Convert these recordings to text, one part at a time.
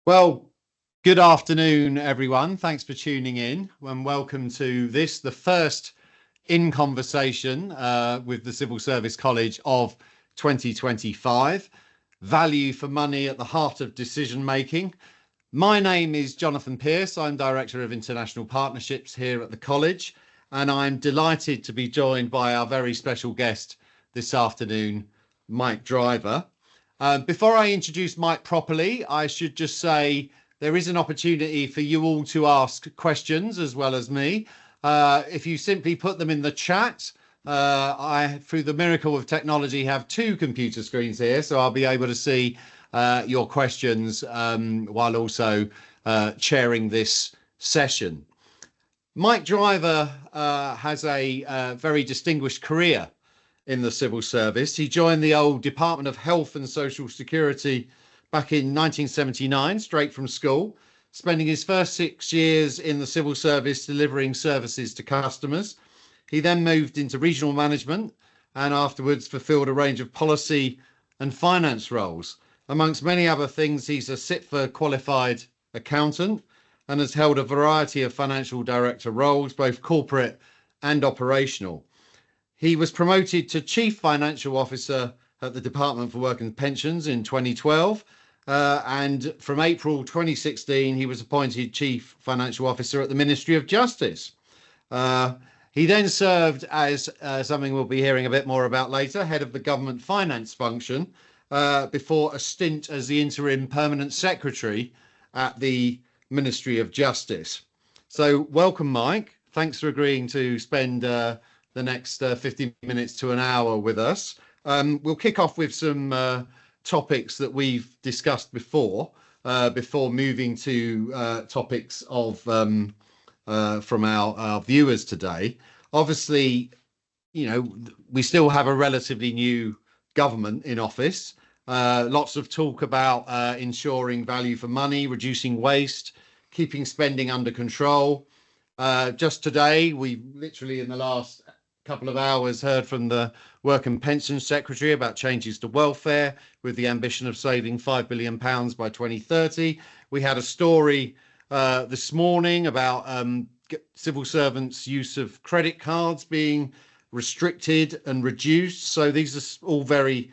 Well, good afternoon, everyone. Thanks for tuning in and welcome to this, the first in conversation with the Civil Service College of 2025. Value for money at the heart of decision making. My name is Jonathan Pearse. I'm Director of International Partnerships here at the college, and I'm delighted to be joined by our very special guest this afternoon, Mike Driver. Before I introduce Mike properly, I should just say there is an opportunity for you all to ask questions as well as me. If you simply put them in the chat, I, through the miracle of technology, have two computer screens here, so I'll be able to see your questions while also chairing this session. Mike Driver has a very distinguished career in the civil service. He joined the old Department of Health and Social Security back in 1979, straight from school, spending his first 6 years in the civil service delivering services to customers. He then moved into regional management and afterwards fulfilled a range of policy and finance roles. Amongst many other things, he's a CIPFA qualified accountant and has held a variety of financial director roles, both corporate and operational. He was promoted to Chief Financial Officer at the Department for Work and Pensions in 2012. And from April 2016, he was appointed Chief Financial Officer at the Ministry of Justice. He then served as something we'll be hearing a bit more about later, head of the government finance function, before a stint as the interim permanent secretary at the Ministry of Justice. So welcome, Mike. Thanks for agreeing to spend the next 50 minutes to an hour with us. We'll kick off with some topics that we've discussed before moving to topics of from our viewers today. Obviously, you know, we still have a relatively new government in office. Lots of talk about ensuring value for money, reducing waste, keeping spending under control. Just today, we literally in the last couple of hours heard from the Work and Pensions Secretary about changes to welfare with the ambition of saving £5 billion by 2030. We had a story this morning about civil servants' use of credit cards being restricted and reduced. So these are all very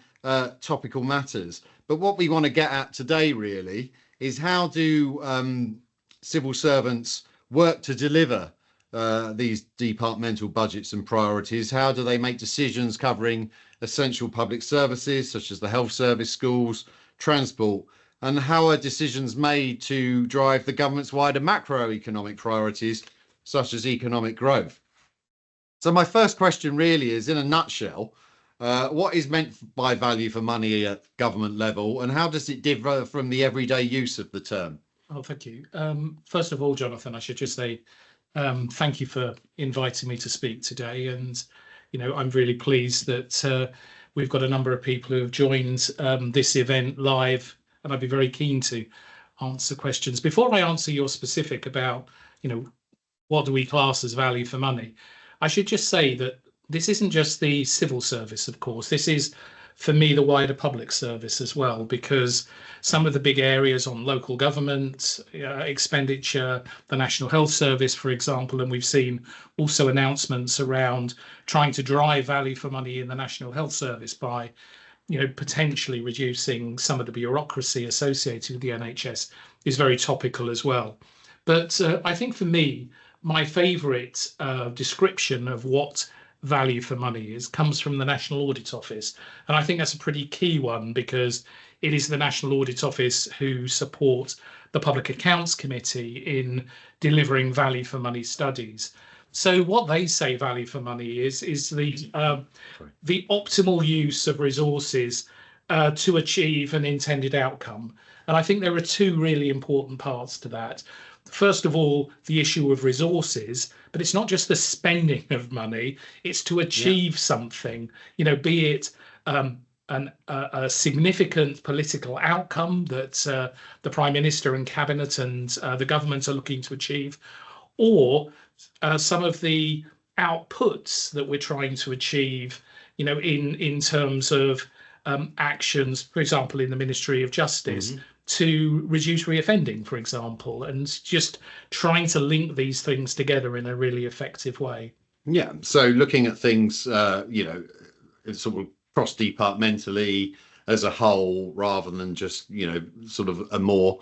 topical matters. But what we want to get at today really is how do civil servants work to deliver these departmental budgets and priorities? How do they make decisions covering essential public services such as the health service, schools, transport? And how are decisions made to drive the government's wider macroeconomic priorities such as economic growth? So my first question really is, in a nutshell, what is meant by value for money at government level, and how does it differ from the everyday use of the term? Oh, thank you. First of all, Jonathan, I should just say thank you for inviting me to speak today. And, you know, I'm really pleased that we've got a number of people who have joined this event live, and I'd be very keen to answer questions. Before I answer your specific about, you know, what do we class as value for money, I should just say that this isn't just the civil service, of course. This is, for me, the wider public service as well, because some of the big areas on local government expenditure, the National Health Service, for example, and we've seen also announcements around trying to drive value for money in the National Health Service by, you know, potentially reducing some of the bureaucracy associated with the NHS is very topical as well. But I think for me, my favourite description of what value for money comes from the National Audit Office. And I think that's a pretty key one, because it is the National Audit Office who support the Public Accounts Committee in delivering value for money studies. So what they say value for money is the optimal use of resources to achieve an intended outcome. And I think there are two really important parts to that. First of all, the issue of resources, but it's not just the spending of money, it's to achieve something, you know, be it a significant political outcome that the Prime Minister and Cabinet and the government are looking to achieve, or some of the outputs that we're trying to achieve, you know, in terms of actions, for example, in the Ministry of Justice, to reduce reoffending, for example, and just trying to link these things together in a really effective way. Yeah, so looking at things, sort of cross-departmentally as a whole, rather than just, sort of a more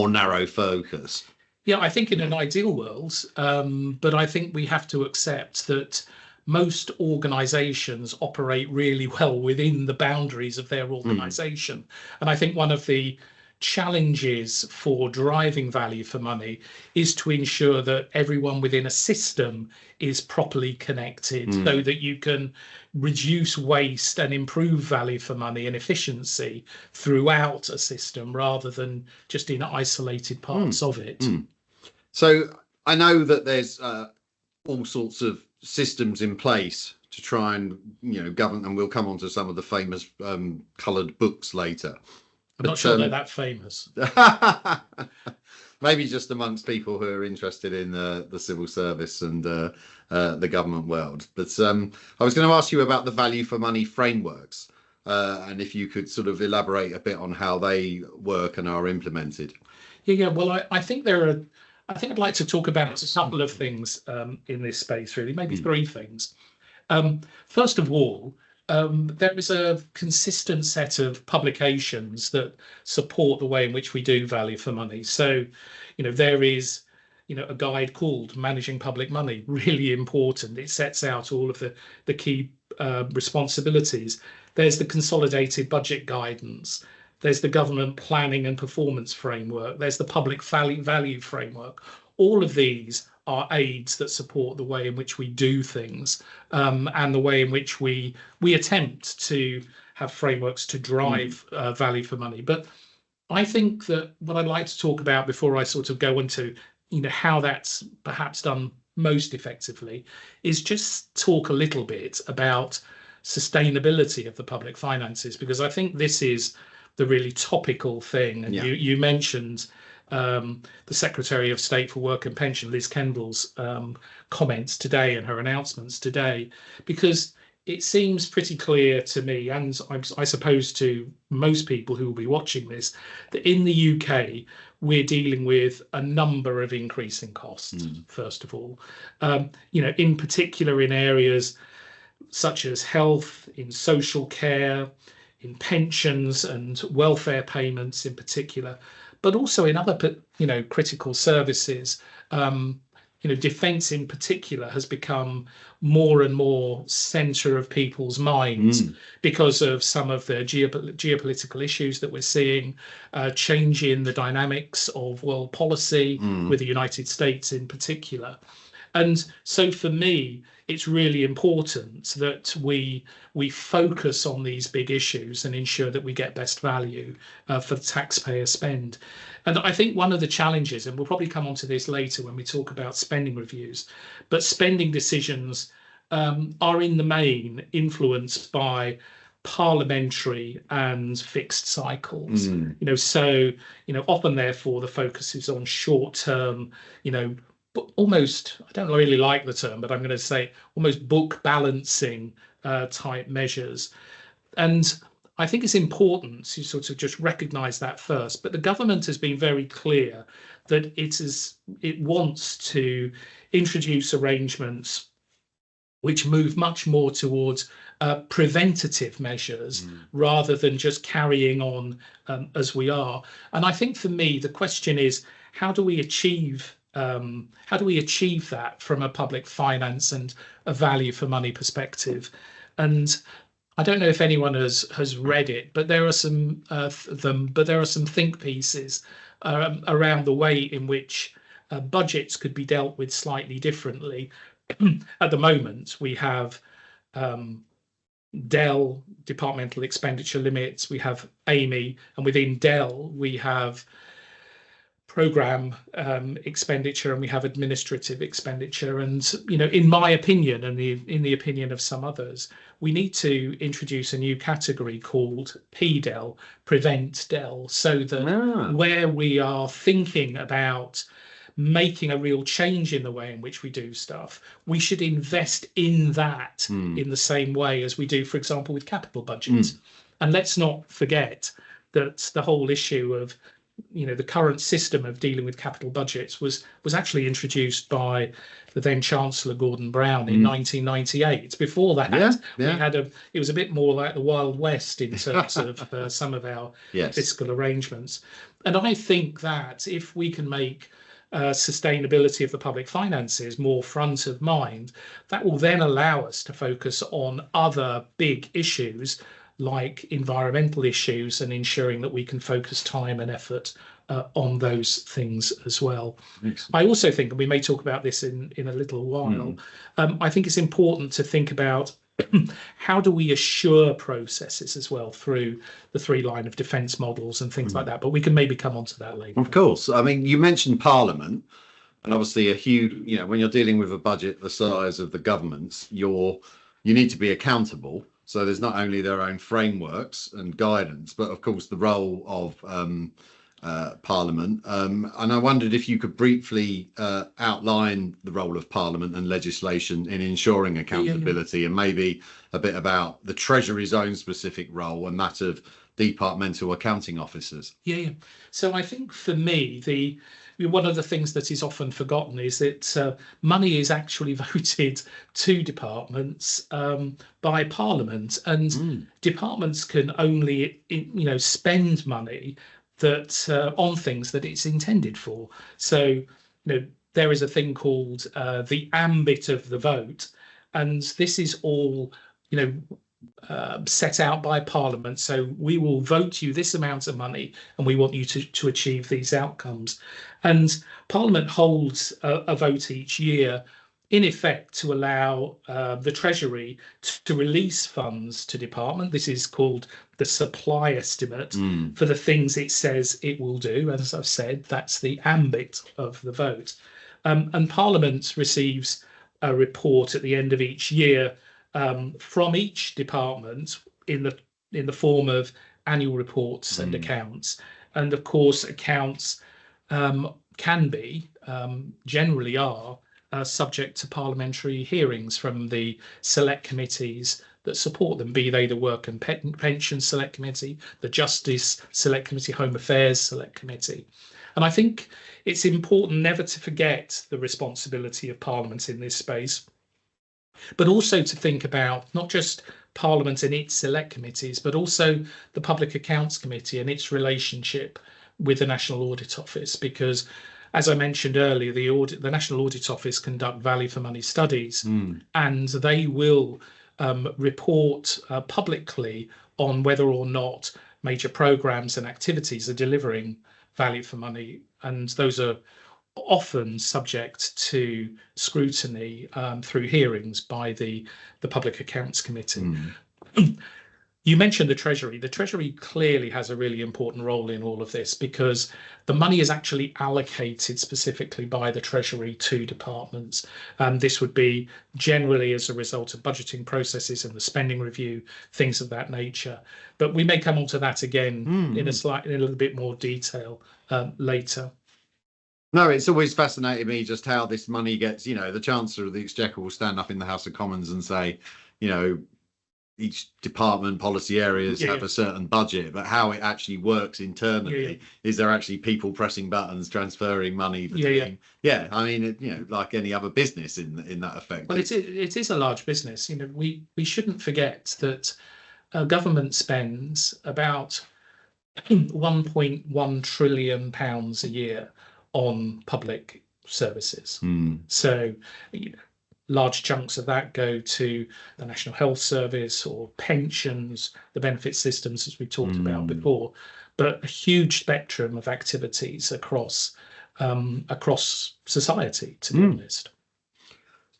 narrow focus. Yeah, I think in an ideal world, but I think we have to accept that most organizations operate really well within the boundaries of their organization. And I think one of the challenges for driving value for money is to ensure that everyone within a system is properly connected so that you can reduce waste and improve value for money and efficiency throughout a system rather than just in isolated parts of it. So I know that there's all sorts of systems in place to try and govern, and we'll come on to some of the famous coloured books later. I'm not sure they're that famous. Maybe just amongst people who are interested in the civil service and the government world. But I was going to ask you about the value for money frameworks, and if you could sort of elaborate a bit on how they work and are implemented. Yeah. Well, I think I'd like to talk about a couple of things in this space, really, maybe three things. First of all, there is a consistent set of publications that support the way in which we do value for money. So, there is, a guide called Managing Public Money, really important. It sets out all of the key responsibilities. There's the Consolidated Budget Guidance. There's the Government Planning and Performance Framework. There's the Public Value Framework. All of these are aids that support the way in which we do things and the way in which we attempt to have frameworks to drive value for money. But I think that what I'd like to talk about before I sort of go into how that's perhaps done most effectively is just talk a little bit about sustainability of the public finances, because I think this is the really topical thing. And you mentioned the Secretary of State for Work and Pension, Liz Kendall's comments today and her announcements today, because it seems pretty clear to me, and I suppose to most people who will be watching this, that in the UK, we're dealing with a number of increasing costs, first of all, in particular in areas such as health, in social care, in pensions and welfare payments in particular, but also in other, critical services. Defence in particular has become more and more centre of people's minds because of some of the geopolitical issues that we're seeing, change in the dynamics of world policy with the United States in particular. And so for me, it's really important that we focus on these big issues and ensure that we get best value for the taxpayer spend. And I think one of the challenges, and we'll probably come on to this later when we talk about spending reviews, but spending decisions are in the main influenced by parliamentary and fixed cycles. Often therefore the focus is on short-term, almost, I don't really like the term, but I'm going to say almost book balancing type measures. And I think it's important to sort of just recognise that first. But the government has been very clear that it wants to introduce arrangements which move much more towards preventative measures rather than just carrying on as we are. And I think for me, the question is, how do we achieve that from a public finance and a value for money perspective? And I don't know if anyone has read it, but there are some think pieces around the way in which budgets could be dealt with slightly differently. At the moment, we have DEL, departmental expenditure limits, we have AMI, and within DEL we have program expenditure and we have administrative expenditure. And in my opinion, and in the opinion of some others, we need to introduce a new category called PDEL, Prevent DEL, so that where we are thinking about making a real change in the way in which we do stuff, we should invest in that in the same way as we do, for example, with capital budgets. And let's not forget that the whole issue of the current system of dealing with capital budgets was actually introduced by the then Chancellor Gordon Brown in 1998. Before that, it was a bit more like the Wild West in terms of some of our fiscal arrangements. And I think that if we can make sustainability of the public finances more front of mind, that will then allow us to focus on other big issues like environmental issues and ensuring that we can focus time and effort on those things as well. I also think, and we may talk about this in a little while, I think it's important to think about how do we assure processes as well through the 3-line of defence models and things like that. But we can maybe come on to that later. Of course. I mean, you mentioned Parliament, and obviously a huge, when you're dealing with a budget the size of the government's, you need to be accountable. So there's not only their own frameworks and guidance, but of course the role of Parliament. And I wondered if you could briefly outline the role of Parliament and legislation in ensuring accountability, and maybe a bit about the Treasury's own specific role and that of departmental accounting officers. So I think for me, one of the things that is often forgotten is that money is actually voted to departments by Parliament, and departments can only spend money that on things that it's intended for. So there is a thing called the ambit of the vote, and this is all set out by Parliament. So we will vote you this amount of money and we want you to achieve these outcomes. And Parliament holds a vote each year, in effect, to allow the Treasury to release funds to department. This is called the supply estimate for the things it says it will do. As I've said, that's the ambit of the vote. And Parliament receives a report at the end of each year from each department in the form of annual reports and accounts. And of course, accounts can be, generally are, subject to parliamentary hearings from the select committees that support them, be they the Work and Pension Select Committee, the Justice Select Committee, Home Affairs Select Committee. And I think it's important never to forget the responsibility of Parliament in this space, but also to think about not just Parliament and its select committees, but also the Public Accounts Committee and its relationship with the National Audit Office. Because, as I mentioned earlier, the National Audit Office conduct value for money studies, and they will report publicly on whether or not major programs and activities are delivering value for money. And those are often subject to scrutiny through hearings by the Public Accounts Committee. You mentioned the Treasury. The Treasury clearly has a really important role in all of this, because the money is actually allocated specifically by the Treasury to departments. This would be generally as a result of budgeting processes and the spending review, things of that nature. But we may come on to that again in a little bit more detail later. No, it's always fascinated me just how this money gets, the Chancellor of the Exchequer will stand up in the House of Commons and say, each department policy areas have a certain budget, but how it actually works internally, is there actually people pressing buttons, transferring money between? I mean, like any other business in that effect. Well, it is a large business. We shouldn't forget that government spends about £1.1 trillion a year on public services. So large chunks of that go to the National Health Service or pensions, the benefit systems, as we talked about before, but a huge spectrum of activities across society, to be honest.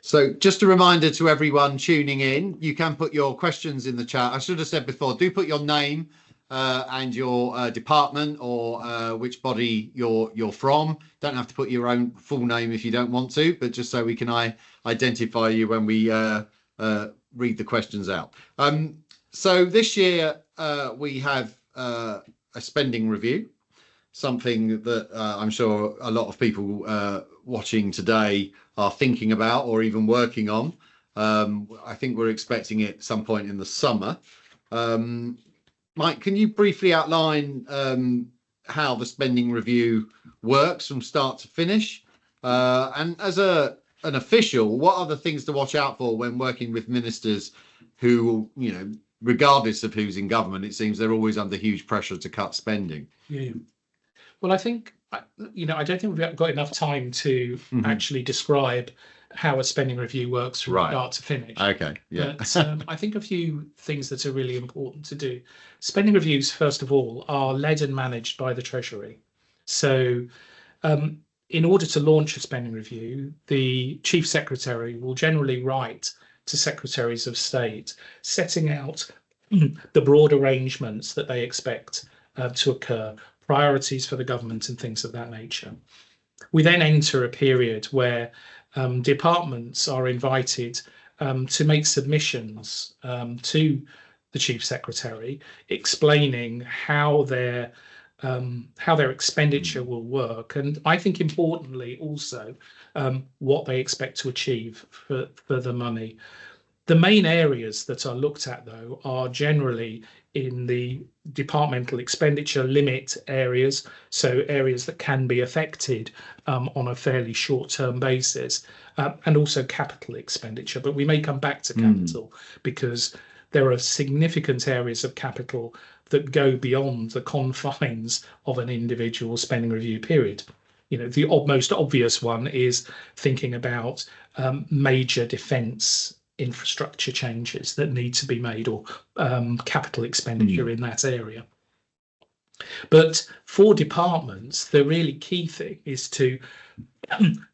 So just a reminder to everyone tuning in, you can put your questions in the chat. I should have said before, do put your name and your department or which body you're from. Don't have to put your own full name if you don't want to, but just so we can identify you when we read the questions out. So this year we have a spending review, something that I'm sure a lot of people watching today are thinking about or even working on. I think we're expecting it some point in the summer. Mike, can you briefly outline how the spending review works from start to finish. And as an official, what are the things to watch out for when working with ministers who, regardless of who's in government, it seems they're always under huge pressure to cut spending? Yeah. Well, I think, I don't think we've got enough time to actually describe how a spending review works from start to finish. Okay, yeah. But I think a few things that are really important to do. Spending reviews, first of all, are led and managed by the Treasury. So in order to launch a spending review, the Chief Secretary will generally write to Secretaries of State, setting out the broad arrangements that they expect to occur, priorities for the government and things of that nature. We then enter a period where departments are invited to make submissions to the Chief Secretary, explaining how their expenditure will work, and I think importantly also what they expect to achieve for the money. The main areas that are looked at, though, are generally in the departmental expenditure limit areas, so areas that can be affected on a fairly short-term basis, and also capital expenditure. But we may come back to capital because there are significant areas of capital that go beyond the confines of an individual spending review period. The most obvious one is thinking about major defence infrastructure changes that need to be made, or capital expenditure in that area. But for departments, the really key thing is to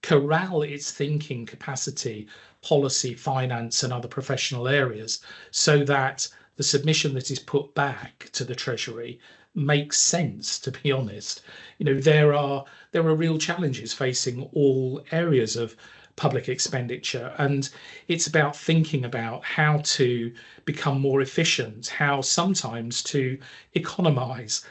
corral its thinking capacity, policy, finance, and other professional areas, so that the submission that is put back to the Treasury makes sense. To be honest, there are real challenges facing all areas of public expenditure, and it's about thinking about how to become more efficient, how sometimes to economize,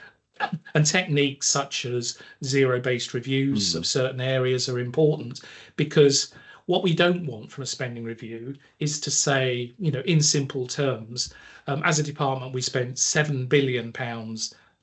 and techniques such as zero-based reviews of certain areas are important, because what we don't want from a spending review is to say, in simple terms, as a department, we spent £7 billion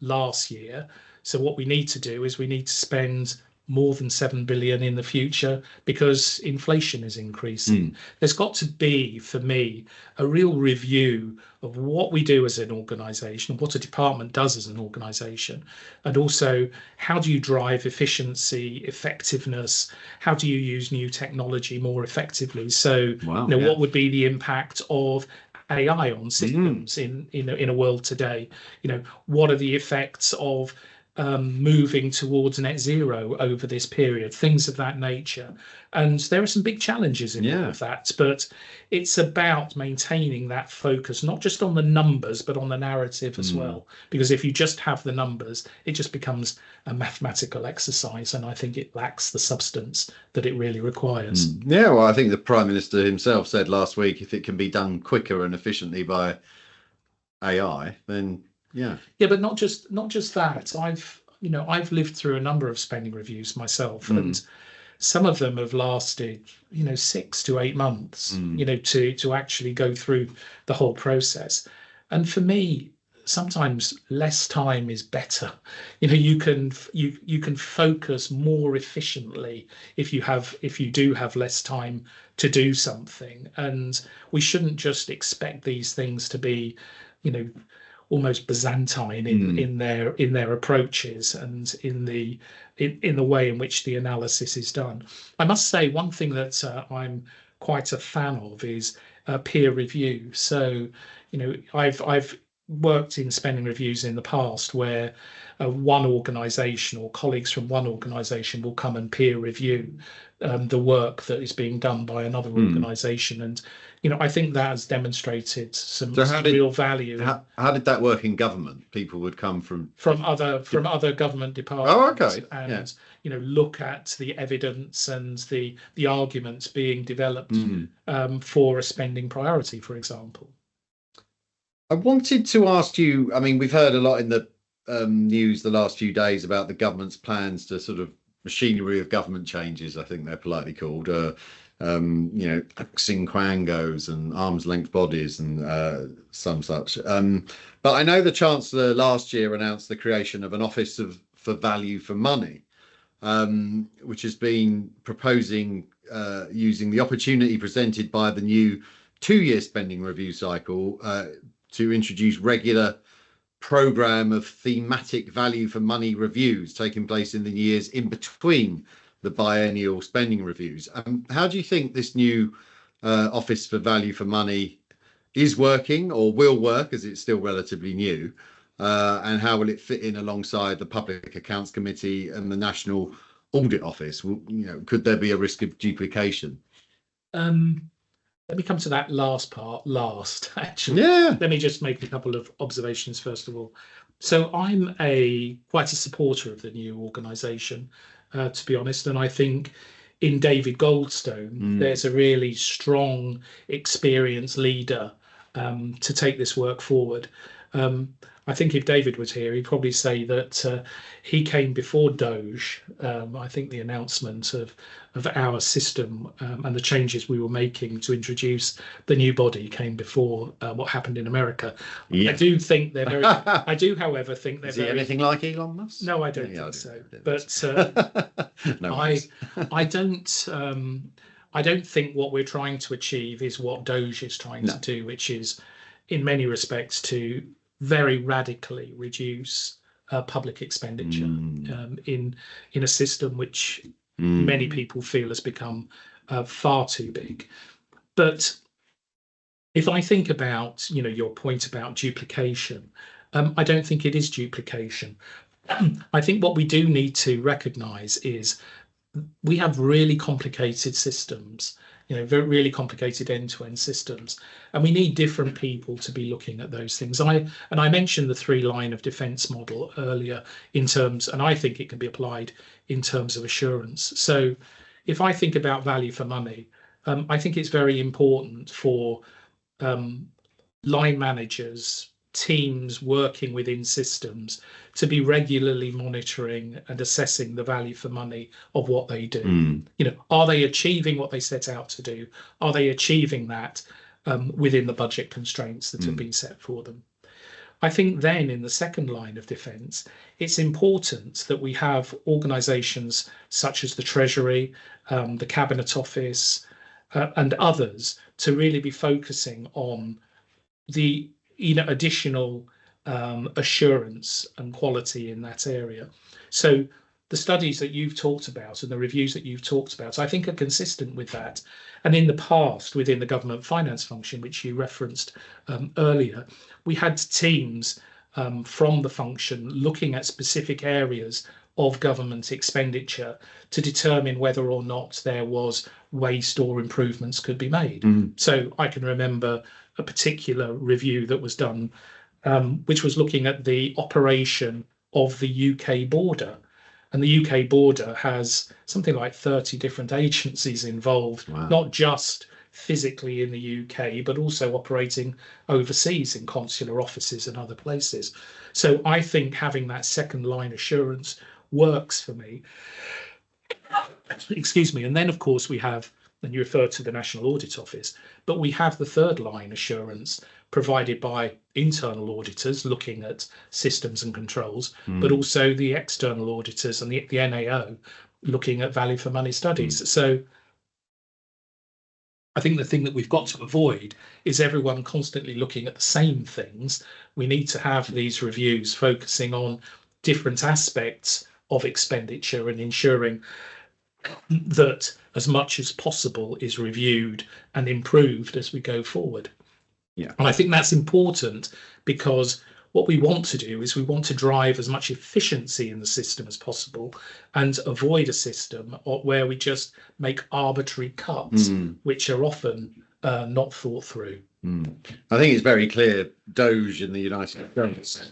last year. So what we need to do is we need to spend more than 7 billion in the future because inflation is increasing. There's got to be, for me, a real review of what we do as an organisation, what a department does as an organisation, and also how do you drive efficiency, effectiveness, how do you use new technology more effectively? So what would be the impact of AI on systems in a world today? What are the effects of moving towards net zero over this period, things of that nature? And there are some big challenges in all of that, but it's about maintaining that focus, not just on the numbers, but on the narrative as well. Because if you just have the numbers, it just becomes a mathematical exercise, and I think it lacks the substance that it really requires. Yeah, well, I think the Prime Minister himself said last week, if it can be done quicker and efficiently by AI, then yeah, but not just that. I've lived through a number of spending reviews myself, and some of them have lasted 6 to 8 months to actually go through the whole process. And for me, sometimes less time is better. You can focus more efficiently if you do have less time to do something. And we shouldn't just expect these things to be almost Byzantine in their approaches and in the way in which the analysis is done. I must say, one thing that I'm quite a fan of is peer review. So I've worked in spending reviews in the past where one organisation or colleagues from one organisation will come and peer review the work that is being done by another organisation, and I think that has demonstrated some real value. How did that work in government? People would come from other government departments. Oh, okay. And look at the evidence and the arguments being developed for a spending priority, for example. I wanted to ask you, I mean, we've heard a lot in the news the last few days about the government's plans to sort of machinery of government changes, I think they're politely called, axing quangos and arm's length bodies and some such. But I know the Chancellor last year announced the creation of an Office for value for money, which has been proposing using the opportunity presented by the new 2-year spending review cycle to introduce regular program of thematic value for money reviews taking place in the years in between the biennial spending reviews. How do you think this new Office for Value for Money is working or will work, as it's still relatively new, and how will it fit in alongside the Public Accounts Committee and the National Audit Office? Could there be a risk of duplication? Let me come to that last part last, actually. Yeah. Let me just make a couple of observations first of all. So I'm quite a supporter of the new organisation, to be honest, and I think in David Goldstone there's a really strong, experienced leader to take this work forward. I think if David was here, he'd probably say that he came before Doge. I think the announcement of our system and the changes we were making to introduce the new body came before what happened in America. Yeah. I do think they're very. I do, however, think they're. Is he anything like Elon Musk? No, I don't think so. But no, I don't think what we're trying to achieve is what Doge is trying to do, which is, in many respects, to very radically reduce public expenditure in a system which many people feel has become far too big. But if I think about your point about duplication, I don't think it is duplication. I think what we do need to recognise is we have really complicated systems, very really complicated end-to-end systems, and we need different people to be looking at those things. I mentioned the 3-line of defence model earlier in terms, and I think it can be applied in terms of assurance. So if I think about value for money, I think it's very important for line managers, teams working within systems to be regularly monitoring and assessing the value for money of what they do. Are they achieving what they set out to do? Are they achieving that within the budget constraints that have been set for them? I think then in the second line of defence, it's important that we have organisations such as the Treasury, the Cabinet Office and others to really be focusing on the additional assurance and quality in that area. So the studies that you've talked about and the reviews that you've talked about, I think are consistent with that. And in the past, within the government finance function, which you referenced earlier, we had teams from the function looking at specific areas of government expenditure to determine whether or not there was waste or improvements could be made. So I can remember a particular review that was done, which was looking at the operation of the UK border. And the UK border has something like 30 different agencies involved, not just physically in the UK, but also operating overseas in consular offices and other places. So I think having that second line assurance works for me. Excuse me. And then, of course, we have, and you refer to the National Audit Office, but we have the third line assurance provided by internal auditors looking at systems and controls, but also the external auditors and the NAO looking at value for money studies. So I think the thing that we've got to avoid is everyone constantly looking at the same things. We need to have these reviews focusing on different aspects of expenditure and ensuring that as much as possible is reviewed and improved as we go forward. Yeah. And I think that's important because what we want to do is we want to drive as much efficiency in the system as possible and avoid a system where we just make arbitrary cuts, which are often not thought through. I think it's very clear Doge in the United States.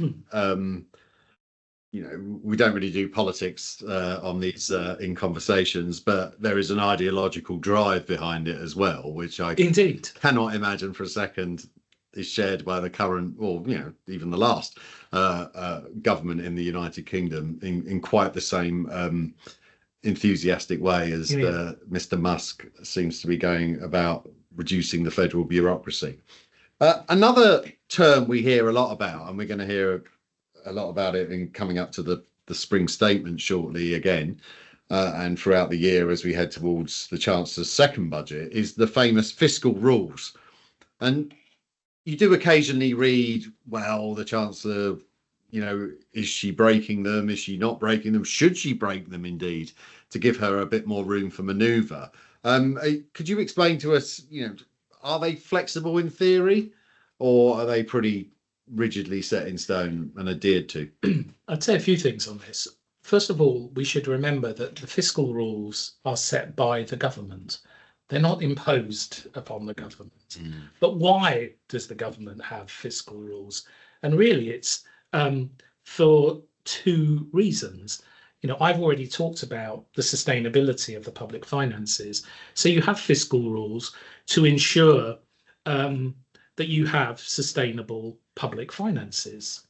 We don't really do politics on these in conversations, but there is an ideological drive behind it as well, which I cannot imagine for a second is shared by the current, or even the last government in the United Kingdom in quite the same enthusiastic way as Mr. Musk seems to be going about reducing the federal bureaucracy. Another term we hear a lot about, and we're going to hear a lot about it in coming up to the the spring statement shortly again, and throughout the year as we head towards the Chancellor's second budget, is the famous fiscal rules. And you do occasionally read, well, the Chancellor, is she breaking them? Is she not breaking them? Should she break them indeed, to give her a bit more room for manoeuvre? Could you explain to us, are they flexible in theory, or are they pretty rigidly set in stone and adhered to? I'd say a few things on this. First of all, we should remember that the fiscal rules are set by the government. They're not imposed upon the government. But why does the government have fiscal rules? And really, it's for two reasons. I've already talked about the sustainability of the public finances. So you have fiscal rules to ensure that you have sustainable public finances.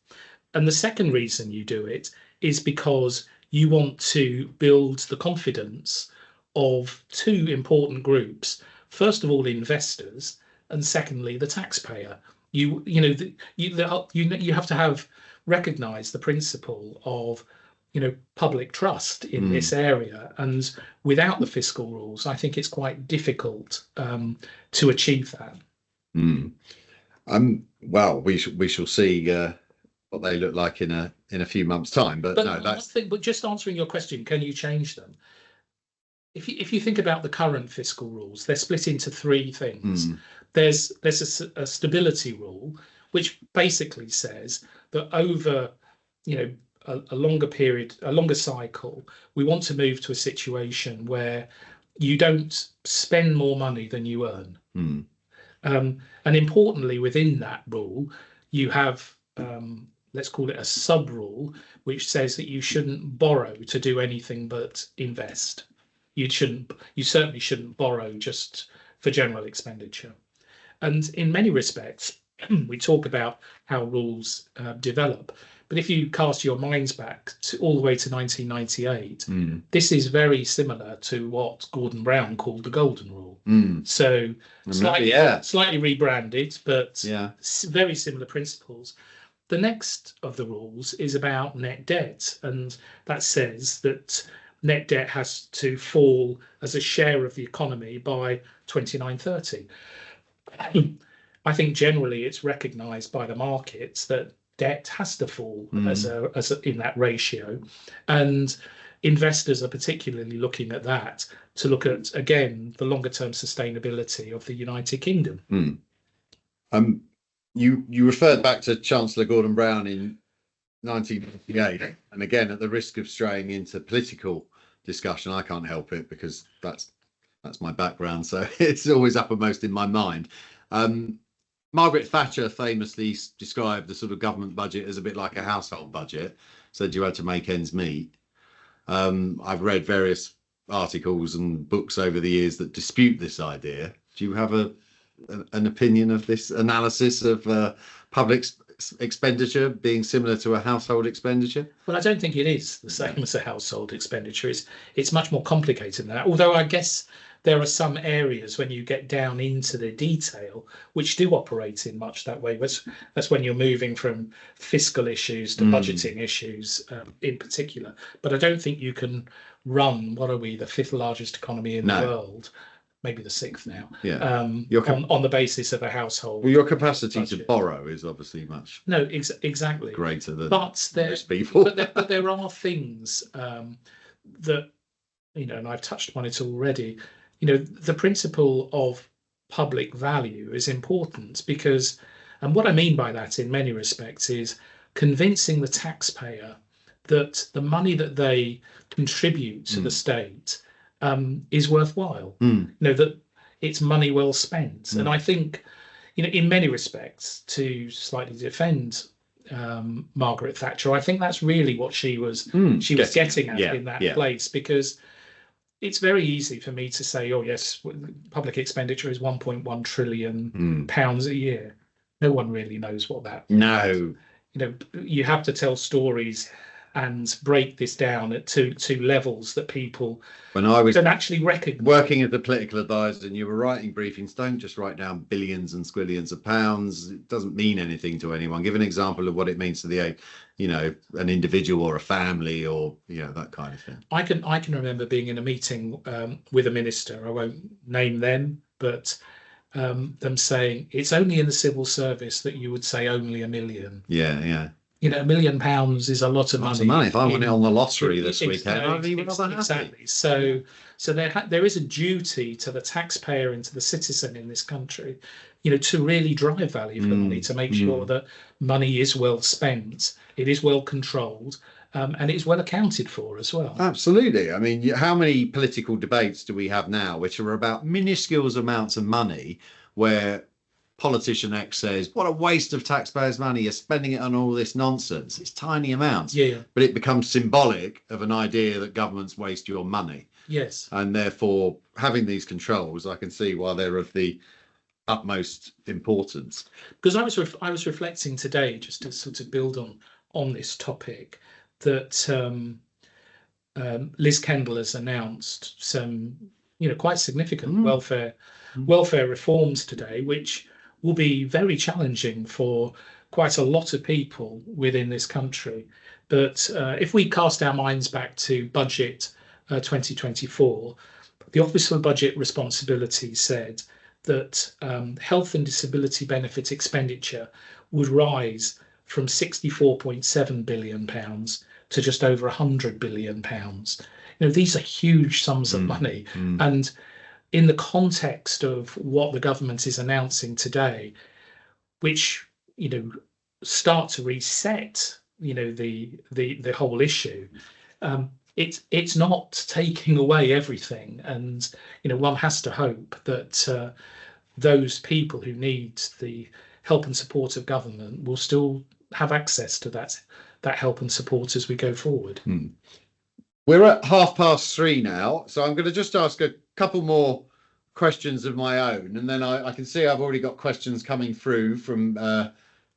And the second reason you do it is because you want to build the confidence of two important groups. First of all, investors, and secondly, the taxpayer. You have to recognize the principle of public trust in this area, and without the fiscal rules, I think it's quite difficult to achieve that. Well, we shall see what they look like in a few months' time. But no, that's. But just answering your question, can you change them? If you think about the current fiscal rules, they're split into three things. There's a stability rule, which basically says that over a longer period, a longer cycle, we want to move to a situation where you don't spend more money than you earn. And importantly, within that rule, you have, let's call it a sub rule, which says that you shouldn't borrow to do anything but invest. You certainly shouldn't borrow just for general expenditure. And in many respects, we talk about how rules develop. But if you cast your minds back all the way to 1998, this is very similar to what Gordon Brown called the Golden Rule. So slightly rebranded, but very similar principles. The next of the rules is about net debt, and that says that net debt has to fall as a share of the economy by 2930. I think generally it's recognised by the markets that debt has to fall as in that ratio, and investors are particularly looking at that to look at, again, the longer term sustainability of the United Kingdom. You referred back to Chancellor Gordon Brown in 1998, and again, at the risk of straying into political discussion, I can't help it because that's my background, so it's always uppermost in my mind. Margaret Thatcher famously described the sort of government budget as a bit like a household budget, said you had to make ends meet. I've read various articles and books over the years that dispute this idea. Do you have an opinion of this analysis of public expenditure being similar to a household expenditure? Well, I don't think it is the same as a household expenditure. It's much more complicated than that, although I guess there are some areas when you get down into the detail which do operate in much that way. That's when you're moving from fiscal issues to budgeting issues in particular. But I don't think you can run, what are we, the fifth largest economy in the world, maybe the sixth now, on the basis of a household. Well, your capacity budget to borrow is obviously much exactly greater than most people. but there are things that, and I've touched on it already. The principle of public value is important because, and what I mean by that in many respects is convincing the taxpayer that the money that they contribute to the state is worthwhile, that it's money well spent. And I think, in many respects, to slightly defend Margaret Thatcher, I think that's really what she was getting at in that place, because it's very easy for me to say, oh yes, public expenditure is 1.1 trillion pounds a year. No one really knows what that. No. You have to tell stories and break this down at two levels that people when I was can actually recognise. Working as a political advisor and you were writing briefings, don't just write down billions and squillions of pounds. It doesn't mean anything to anyone. Give an example of what it means to the, an individual or a family or, that kind of thing. I can remember being in a meeting with a minister. I won't name them, but them saying it's only in the civil service that you would say only $1 million. Yeah. £1 million is a lot of money. If I won it on the lottery this weekend, I'd be rather happy. Exactly. So there is a duty to the taxpayer and to the citizen in this country, to really drive value for money, to make sure that money is well spent, it is well controlled, and it's well accounted for as well. Absolutely. I mean, how many political debates do we have now which are about minuscule amounts of money where politician X says, what a waste of taxpayers' money, you're spending it on all this nonsense. It's tiny amounts, but it becomes symbolic of an idea that governments waste your money. Yes. And therefore, having these controls, I can see why they're of the utmost importance. Because I was reflecting today, just to sort of build on this topic, that Liz Kendall has announced some, quite significant welfare reforms today, which will be very challenging for quite a lot of people within this country. But if we cast our minds back to budget 2024, the Office for Budget Responsibility said that health and disability benefit expenditure would rise from £64.7 billion to just over £100 billion. These are huge sums of money. And in the context of what the government is announcing today, which start to reset the whole issue, it's not taking away everything, and one has to hope that those people who need the help and support of government will still have access to that help and support as we go forward. We're at 3:30 now, so I'm going to just ask a couple more questions of my own, and then I can see I've already got questions coming through from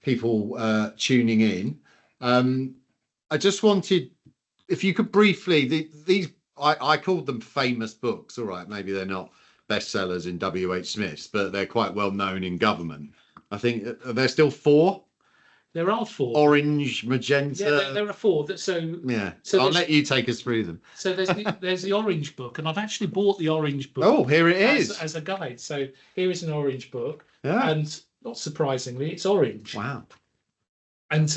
people tuning in. I just wanted, if you could briefly, I called them famous books. All right, maybe they're not bestsellers in W.H. Smith's, but they're quite well known in government. I think there's still 4. There are 4. Orange, magenta. Yeah, there are 4. So I'll let you take us through them. So there's the orange book, and I've actually bought the orange book. Oh, here it is as a guide. So here is an orange book, yeah. And not surprisingly, it's orange. Wow. And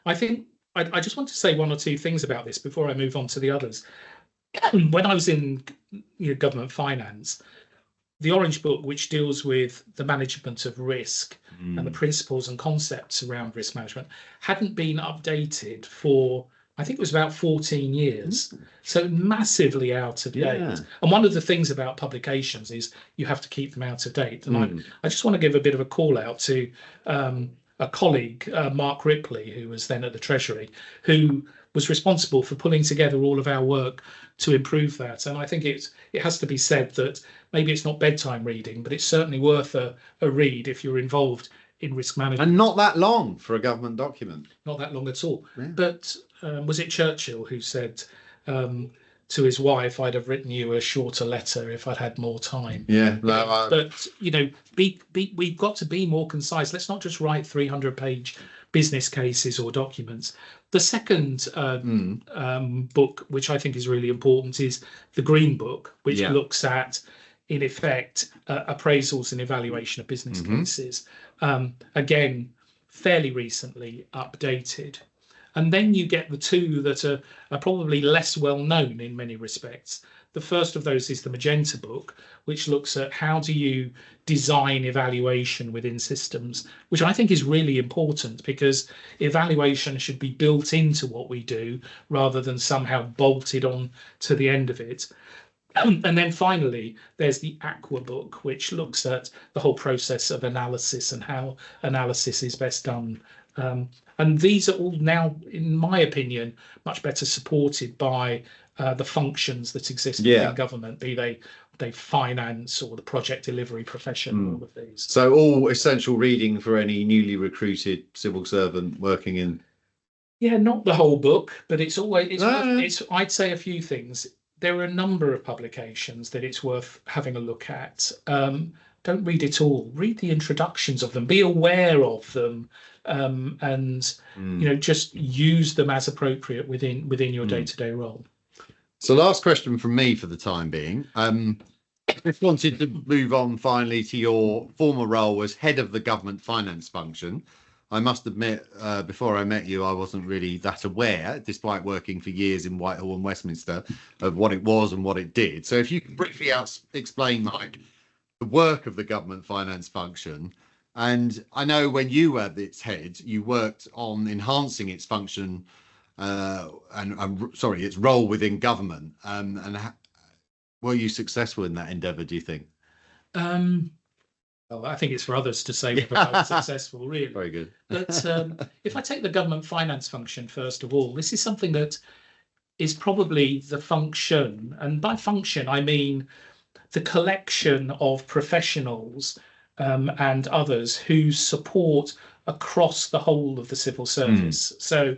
I think I just want to say one or two things about this before I move on to the others. When I was in government finance, the Orange Book, which deals with the management of risk and the principles and concepts around risk management, hadn't been updated for, I think it was about 14 years. So massively out of date. And one of the things about publications is you have to keep them out of date. And I just want to give a bit of a call out to a colleague, Mark Ripley, who was then at the Treasury, who was responsible for pulling together all of our work to improve that. And I think it has to be said that maybe it's not bedtime reading, but it's certainly worth a read if you're involved in risk management. And not that long for a government document. Not that long at all. Yeah. But was it Churchill who said to his wife, I'd have written you a shorter letter if I'd had more time? Yeah. But, we've got to be more concise. Let's not just write 300-page business cases or documents. The second book, which I think is really important, is the Green Book, which looks at, in effect, appraisals and evaluation of business cases. Again, fairly recently updated. And then you get the two that are probably less well known in many respects. The first of those is the Magenta Book, which looks at how do you design evaluation within systems, which I think is really important because evaluation should be built into what we do rather than somehow bolted on to the end of it. And then finally, there's the Aqua Book, which looks at the whole process of analysis and how analysis is best done. And these are all now, in my opinion, much better supported by the functions that exist within government, be they finance or the project delivery profession, all of these. So all essential reading for any newly recruited civil servant working in Yeah, not the whole book, but it's always No. it's I'd say a few things. There are a number of publications that it's worth having a look at. Don't read it all. Read the introductions of them. Be aware of them, and just use them as appropriate within your day-to-day role. So, last question from me for the time being. Just wanted to move on finally to your former role as head of the government finance function. I must admit, before I met you, I wasn't really that aware, despite working for years in Whitehall and Westminster, of what it was and what it did. So if you could briefly explain, Mike, the work of the government finance function. And I know when you were its head, you worked on enhancing its function its role within government. Were you successful in that endeavour, do you think? Well, I think it's for others to say whether I was successful, really. Very good. But if I take the government finance function, first of all, this is something that is probably the function, and by function, I mean the collection of professionals and others who support across the whole of the civil service. So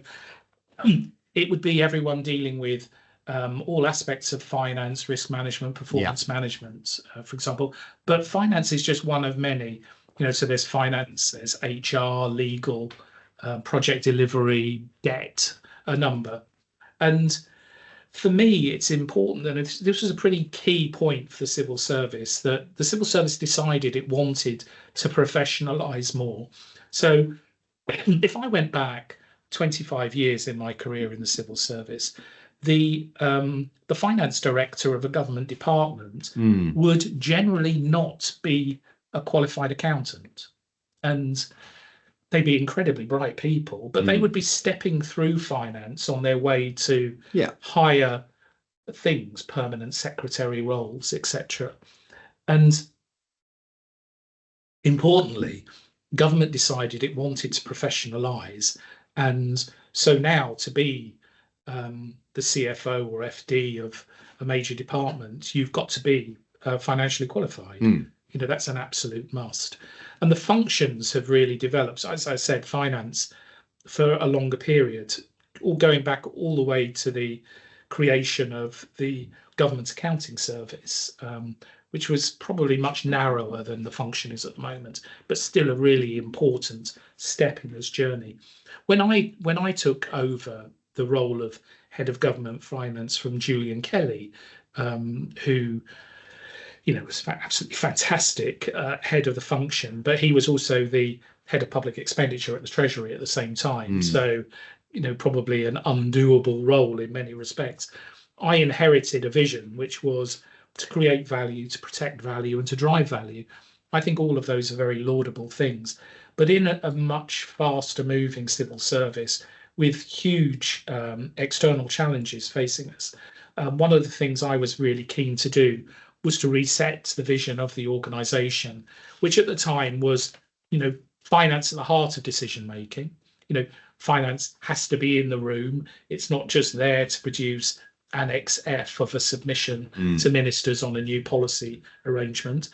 it would be everyone dealing with all aspects of finance, risk management, performance management, for example. But finance is just one of many. So there's finance, there's HR, legal, project delivery, debt, a number. And for me, it's important, and this was a pretty key point for the civil service, that the civil service decided it wanted to professionalise more. So if I went back 25 years in my career in the civil service, the finance director of a government department would generally not be a qualified accountant, and they'd be incredibly bright people, but they would be stepping through finance on their way to higher things, permanent secretary roles, etc. And importantly, government decided it wanted to professionalise, and so now to be the CFO or FD of a major department, you've got to be financially qualified. That's an absolute must. And the functions have really developed, as I said, finance for a longer period, all going back all the way to the creation of the government accounting service, which was probably much narrower than the function is at the moment, but still a really important step in this journey. When I took over the role of head of government finance from Julian Kelly, who was absolutely fantastic head of the function, but he was also the head of public expenditure at the Treasury at the same time. So, probably an undoable role in many respects. I inherited a vision which was to create value, to protect value, and to drive value. I think all of those are very laudable things, but in a much faster moving civil service with huge external challenges facing us, one of the things I was really keen to do was to reset the vision of the organisation, which at the time was, finance at the heart of decision making. Finance has to be in the room. It's not just there to produce Annex F of a submission to ministers on a new policy arrangement,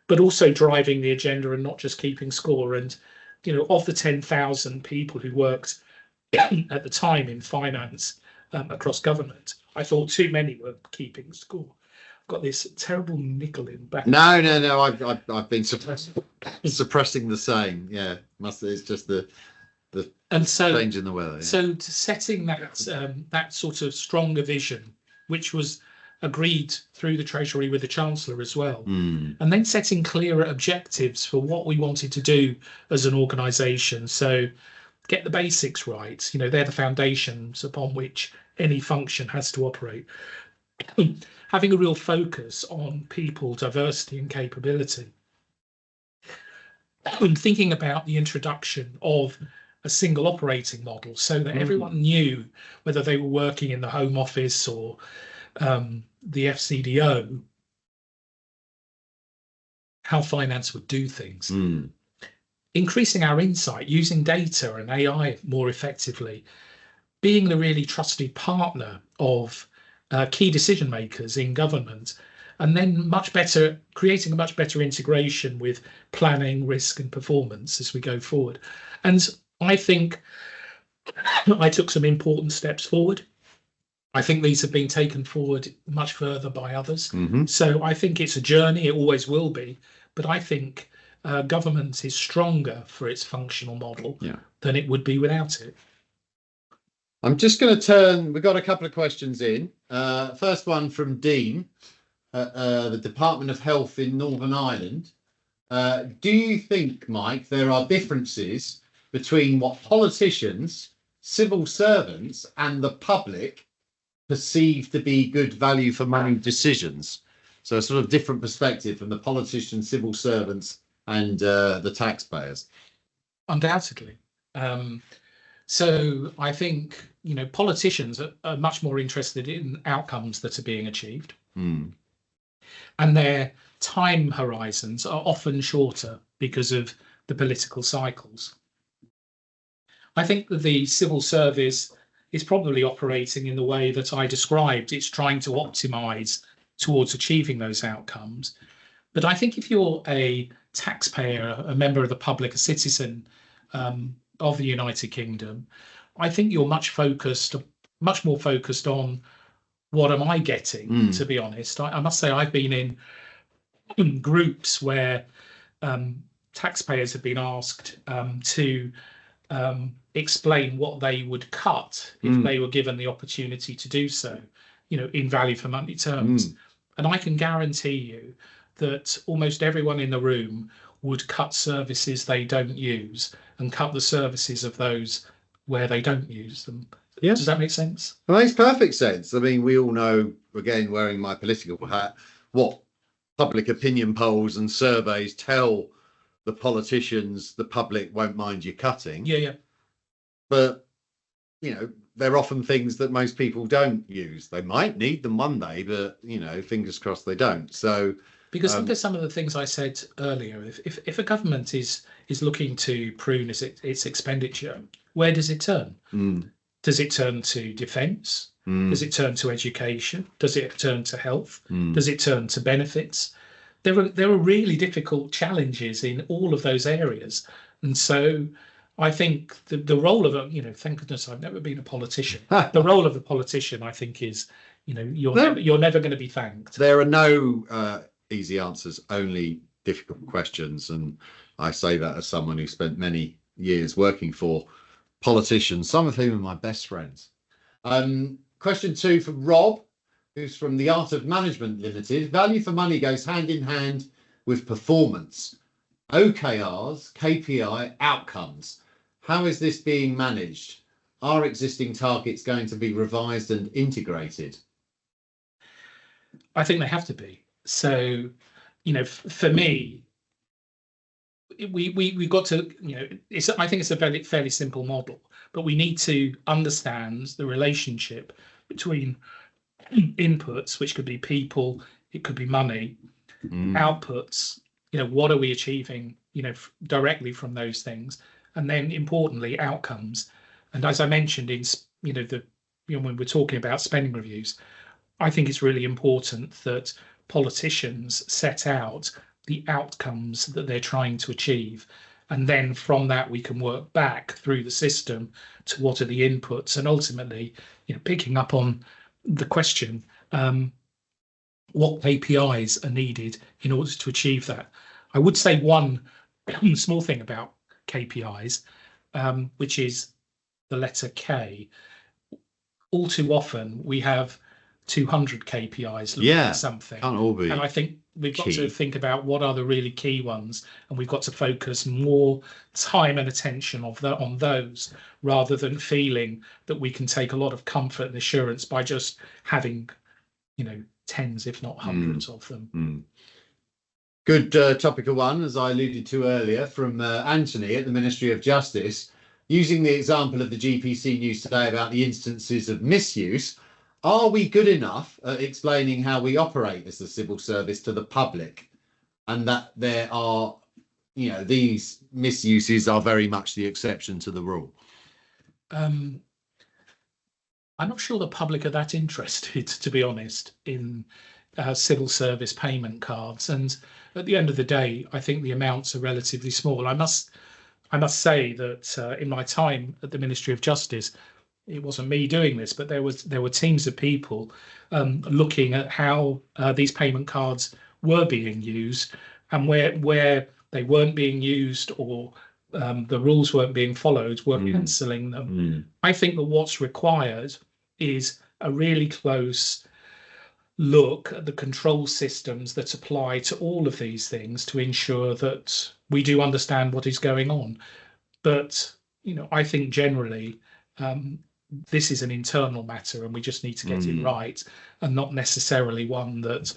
but also driving the agenda and not just keeping score. And, of the 10,000 people who worked at the time in finance across government, I thought too many were keeping score. Got this terrible niggling back. No. I've been suppressing the same. Yeah, it's just the change in the weather. Yeah. So setting that sort of stronger vision, which was agreed through the Treasury with the Chancellor as well, and then setting clearer objectives for what we wanted to do as an organisation. So get the basics right. They're the foundations upon which any function has to operate. Having a real focus on people, diversity and capability. And thinking about the introduction of a single operating model so that everyone knew, whether they were working in the Home Office or the FCDO, how finance would do things. Increasing our insight, using data and AI more effectively, being the really trusted partner of key decision makers in government, and then creating a much better integration with planning, risk and performance as we go forward. And I think I took some important steps forward. I think these have been taken forward much further by others. So I think it's a journey, it always will be. But I think government is stronger for its functional model than it would be without it. I'm just going to turn, we've got a couple of questions in. First one from Dean at the Department of Health in Northern Ireland. Do you think, Mike, there are differences between what politicians, civil servants and the public perceive to be good value for money decisions? So a sort of different perspective from the politicians, civil servants and the taxpayers. Undoubtedly. So I think, politicians are much more interested in outcomes that are being achieved. And their time horizons are often shorter because of the political cycles. I think that the civil service is probably operating in the way that I described. It's trying to optimize towards achieving those outcomes. But I think if you're a taxpayer, a member of the public, a citizen of the United Kingdom, I think you're much more focused on what am I getting, to be honest. I must say I've been in groups where taxpayers have been asked to explain what they would cut if they were given the opportunity to do so, in value for money terms. And I can guarantee you that almost everyone in the room would cut services they don't use and cut the services of those where they don't use them. Yeah. Does that make sense? It makes perfect sense. I mean, we all know, again, wearing my political hat, what public opinion polls and surveys tell the politicians the public won't mind you cutting. Yeah. But, they're often things that most people don't use. They might need them one day, but, fingers crossed they don't. So, because think of some of the things I said earlier. If a government is looking to prune its expenditure, where does it turn? Does it turn to defence? Does it turn to education? Does it turn to health? Does it turn to benefits? There are really difficult challenges in all of those areas, and so I think the role of thank goodness I've never been a politician. The role of a politician, I think, is you're never going to be thanked. There are no easy answers, only difficult questions, and I say that as someone who spent many years working for politicians, some of whom are my best friends. Question 2 from Rob, who's from the Art of Management Limited. Value for money goes hand in hand with performance. OKRs, KPI, outcomes. How is this being managed? Are existing targets going to be revised and integrated? I think they have to be. So, for me, we've got to, I think it's a fairly simple model, but we need to understand the relationship between inputs, which could be people, it could be money, outputs, what are we achieving, directly from those things, and then importantly, outcomes. And as I mentioned in, when we're talking about spending reviews, I think it's really important that politicians set out the outcomes that they're trying to achieve. And then from that, we can work back through the system to what are the inputs, and ultimately, picking up on the question, what KPIs are needed in order to achieve that. I would say one small thing about KPIs, which is the letter K. All too often, we have 200 KPIs looking at something. Can't all be. And I think we've got to think about what are the really key ones, and we've got to focus more time and attention on those, rather than feeling that we can take a lot of comfort and assurance by just having, tens, if not hundreds of them. Good topical one, as I alluded to earlier, from Anthony at the Ministry of Justice, using the example of the GPC news today about the instances of misuse. Are we good enough at explaining how we operate as a civil service to the public, and that there are, these misuses are very much the exception to the rule? I'm not sure the public are that interested, to be honest, in civil service payment cards. And at the end of the day, I think the amounts are relatively small. I must I must say that in my time at the Ministry of Justice, it wasn't me doing this, but there were teams of people looking at how these payment cards were being used, and where they weren't being used, or the rules weren't being followed, were cancelling them. I think that what's required is a really close look at the control systems that apply to all of these things to ensure that we do understand what is going on. But I think generally this is an internal matter, and we just need to get it right, and not necessarily one that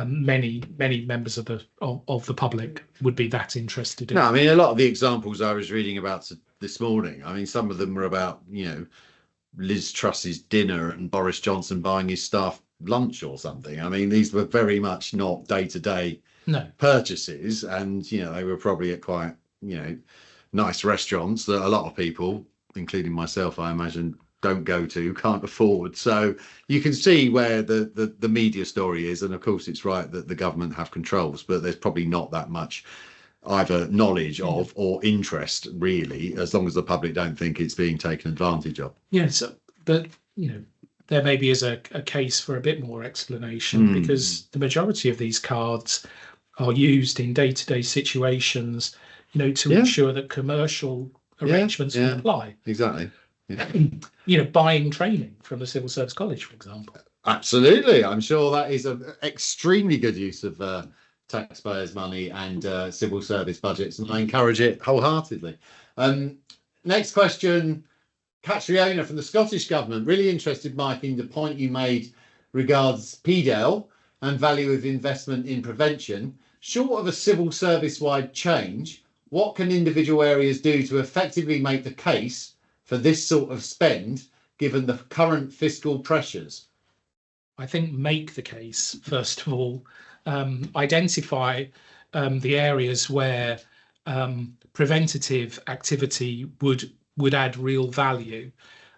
many members of the public would be that interested in. No, I mean, a lot of the examples I was reading about this morning, I mean, some of them were about Liz Truss's dinner and Boris Johnson buying his staff lunch or something. I mean, these were very much not day-to-day purchases, and they were probably at quite nice restaurants that a lot of people, including myself, I imagine, don't go to, can't afford. So you can see where the media story is, and of course it's right that the government have controls, but there's probably not that much either knowledge of or interest, really, as long as the public don't think it's being taken advantage of. Yes, but there maybe is a case for a bit more explanation, because the majority of these cards are used in day-to-day situations, to ensure that commercial arrangements can apply. Exactly. Buying training from the Civil Service College, for example. Absolutely. I'm sure that is an extremely good use of taxpayers' money and civil service budgets, and I encourage it wholeheartedly. Next question, Catriona from the Scottish Government. Really interested, Mike, in the point you made regards PDEL and value of investment in prevention. Short of a civil service-wide change, what can individual areas do to effectively make the case for this sort of spend, given the current fiscal pressures? I think make the case, first of all. Identify the areas where preventative activity would add real value.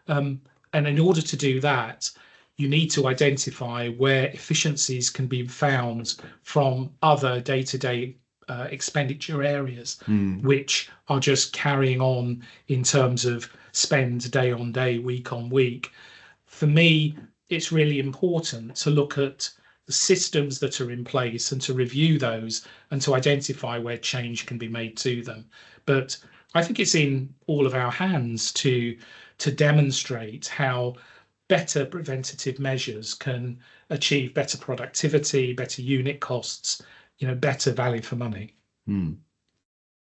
And in order to do that, you need to identify where efficiencies can be found from other day-to-day expenditure areas, which are just carrying on in terms of spend day on day, week on week. For me, it's really important to look at the systems that are in place and to review those and to identify where change can be made to them. But I think it's in all of our hands to demonstrate how better preventative measures can achieve better productivity, better unit costs, better value for money.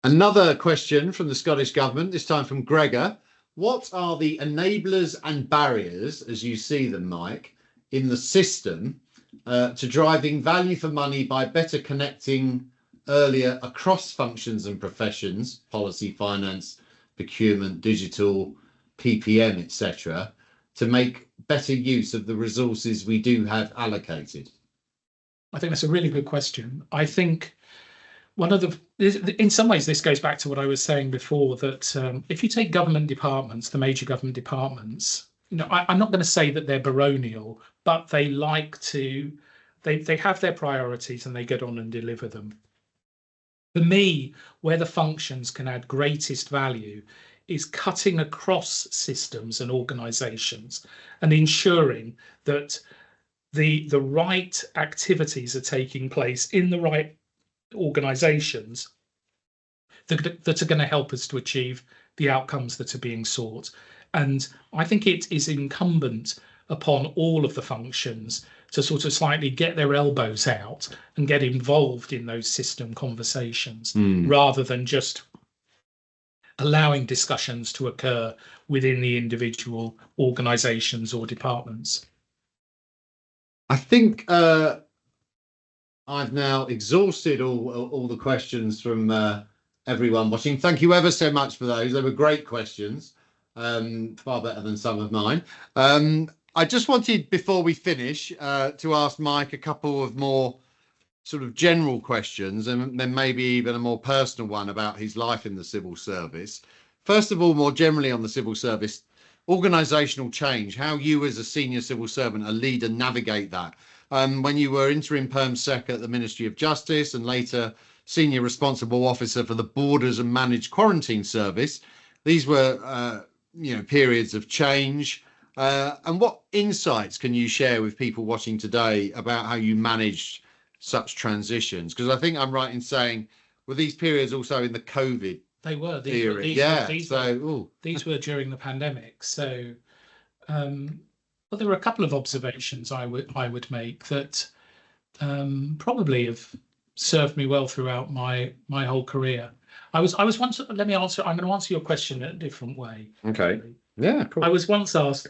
Another question from the Scottish Government, this time from Gregor. What are the enablers and barriers, as you see them, Mike, in the system to driving value for money by better connecting earlier across functions and professions, policy, finance, procurement, digital, PPM, etc., to make better use of the resources we do have allocated? I think that's a really good question. I think in some ways, this goes back to what I was saying before, that if you take government departments, the major government departments, I'm not going to say that they're baronial, but they have their priorities and they get on and deliver them. For me, where the functions can add greatest value is cutting across systems and organisations and ensuring that the right activities are taking place in the right organisations that are going to help us to achieve the outcomes that are being sought. And I think it is incumbent upon all of the functions to sort of slightly get their elbows out and get involved in those system conversations, rather than just allowing discussions to occur within the individual organisations or departments. I think I've now exhausted all the questions from everyone watching. Thank you ever so much for those. They were great questions, far better than some of mine. I just wanted, before we finish, to ask Mike a couple of more sort of general questions, and then maybe even a more personal one about his life in the civil service. First of all, more generally on the civil service, organisational change, how you as a senior civil servant, a leader, navigate that. When you were interim Perm Sec at the Ministry of Justice and later Senior Responsible Officer for the Borders and Managed Quarantine Service. These were, periods of change. And what insights can you share with people watching today about how you managed such transitions? Because I think I'm right in saying, were these periods also in the COVID They were. These were during the pandemic. So, well, there were a couple of observations I would make that probably have served me well throughout my whole career. I was once. Let me answer. I'm going to answer your question in a different way. Okay. Yeah. Cool. I was once asked,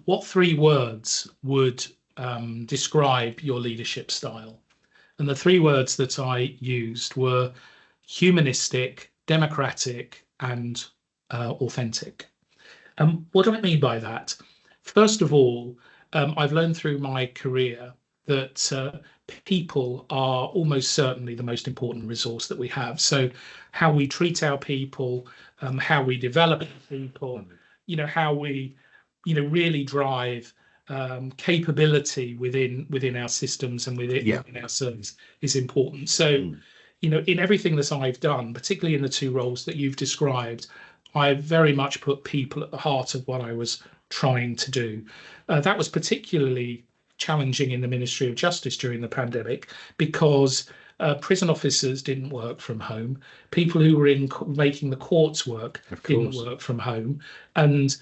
what 3 words would describe your leadership style? And the 3 words that I used were humanistic, democratic, and authentic. What do I mean by that? First of all, I've learned through my career that people are almost certainly the most important resource that we have. So how we treat our people, how we develop people, how we, really drive capability within our systems and within our service is important. So, in everything that I've done, particularly in the 2 roles that you've described, I very much put people at the heart of what I was trying to do. That was particularly challenging in the Ministry of Justice during the pandemic because prison officers didn't work from home. People who were making the courts work didn't work from home. And,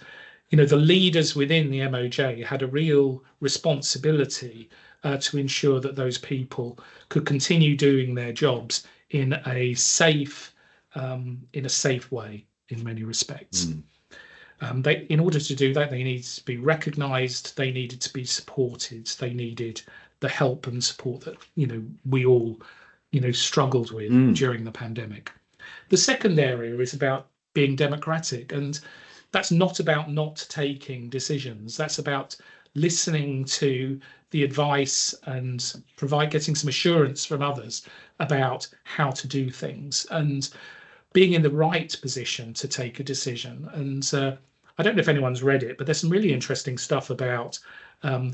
the leaders within the MOJ had a real responsibility to ensure that those people could continue doing their jobs in a safe way in many respects. In order to do that, they needed to be recognised, they needed to be supported, they needed the help and support that we all struggled with during the pandemic. The second area is about being democratic, and that's not about not taking decisions. That's about listening to the advice and getting some assurance from others about how to do things and being in the right position to take a decision. And I don't know if anyone's read it, but there's some really interesting stuff about